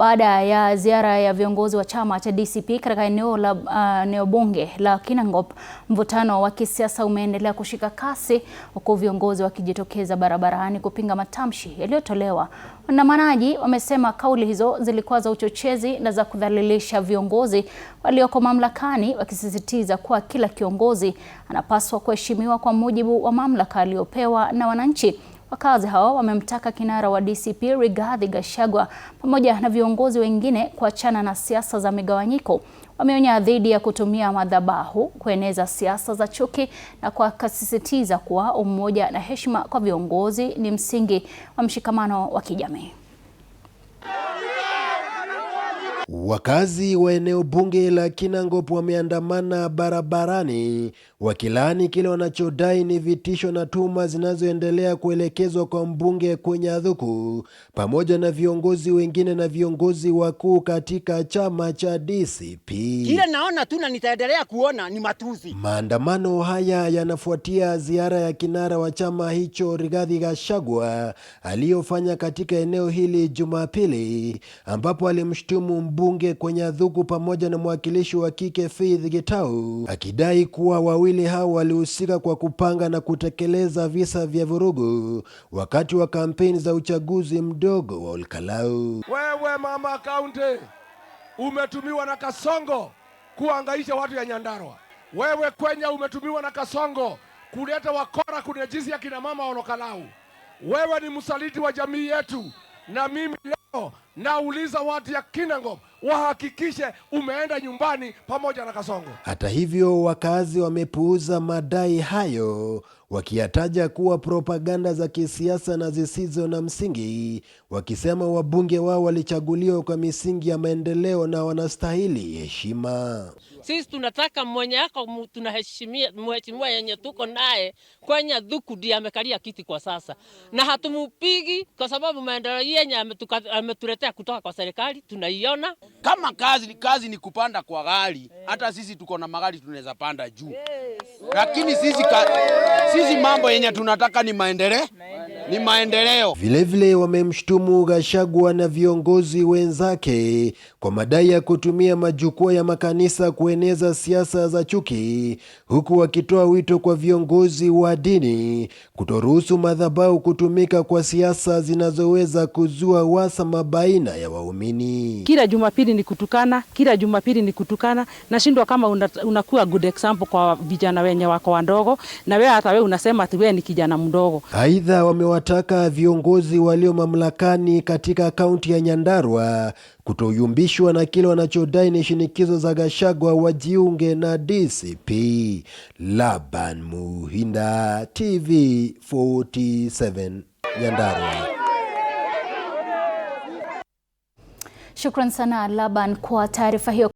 Baada ya ziara ya viongozi wa chama cha DCP katika eneo bunge la Kinangop, mvutano wa kisiasa umeendelea kushika kasi huku viongozi wakijitokeza barabarani kupinga matamshi yaliyotolewa. Waandamanaji wamesema kauli hizo zilikuwa za uchochezi na za kudhalilisha viongozi walioko mamlakani, wakisisitiza kuwa kila kiongozi anapaswa kuheshimiwa kwa mujibu wa mamlaka aliyopewa na wananchi. Wakazi hao wamemtaka kinara wa DCP Rigathi Gachagua pamoja na viongozi wengine kuachana na siasa za migawanyiko. Wameonya dhidi ya kutumia madhabahu kueneza siasa za chuki na kusisitiza kuwa umoja na heshima kwa viongozi ni msingi wa mshikamano wa kijamii. Wakazi wa eneo bunge la Kinangop wameandamana barabarani wakilaani kile wanachodai ni vitisho na tuhuma zinazoendelea kuelekezwa kwa mbunge Kwenyathuku pamoja na viongozi wengine na viongozi wakuu katika chama cha DCP. Kile naona tu na nitaendelea kuona ni matusi. Maandamano haya yanafuatia ziara ya kinara wa chama hicho Rigathi Gachagua aliyofanya katika eneo hili Jumapili, ambapo alimshtumu mbunge Kwenyathuku pamoja na mwakilishi wa kike Faith Gitau, akidai kuwa wawili hao walihusika kwa kupanga na kutekeleza visa vya vurugu wakati wa kampeni za uchaguzi mdogo wa Olkalau. Wewe mama kaunti umetumiwa na Kasongo kuangaisha watu ya Nyandarua. Wewe Kwenya umetumiwa na Kasongo kuleta wakora kunajisi ya kina mama wa Olkalau. Wewe ni msaliti wa jamii yetu, na mimi leo nauliza watu ya Kinangop wahakikishe umeenda nyumbani pamoja na Kasongo. Hata hivyo, wakazi wamepuuza madai hayo, wakiyataja kuwa propaganda za kisiasa na zisizo na msingi, wakisema wabunge wao walichaguliwa kwa misingi ya maendeleo na wanastahili heshima. Sisi tunataka mwenye yako tunaheshimia, mheshimiwa yenye tuko naye Kwenyathuku ndiye amekalia kiti kwa sasa, na hatumupigi kwa sababu maendeleo yenye ametuletea kutoka kwa serikali tunaiona. Kama kazi ni kupanda kwa gari, hata sisi tuko na magari tunaweza panda juu. Lakini sisi mambo yenye tunataka ni maendeleo. Vilevile wamemshtumu Gachagua na viongozi wenzake kwa madai ya kutumia majukwaa ya makanisa kueneza siasa za chuki, huku wakitoa wito kwa viongozi wa dini kutoruhusu madhabahu kutumika kwa siasa zinazoweza kuzua uhasama baina ya waumini. Kila Jumapili ni kutukana, nashindwa kama unakuwa good example kwa vijana wenye wako wadogo, na wewe hata wewe unasema ati wewe ni kijana mdogo. Aidha, wamewataka viongozi walio mamlakani katika kaunti ya Nyandarua kutoyumbishwa na kile wanachodai ni shinikizo za Gachagua wajiunge na DCP. Laban Muhinda, TV 47, Nyandarua. Shukran sana Laban kwa taarifa hiyo.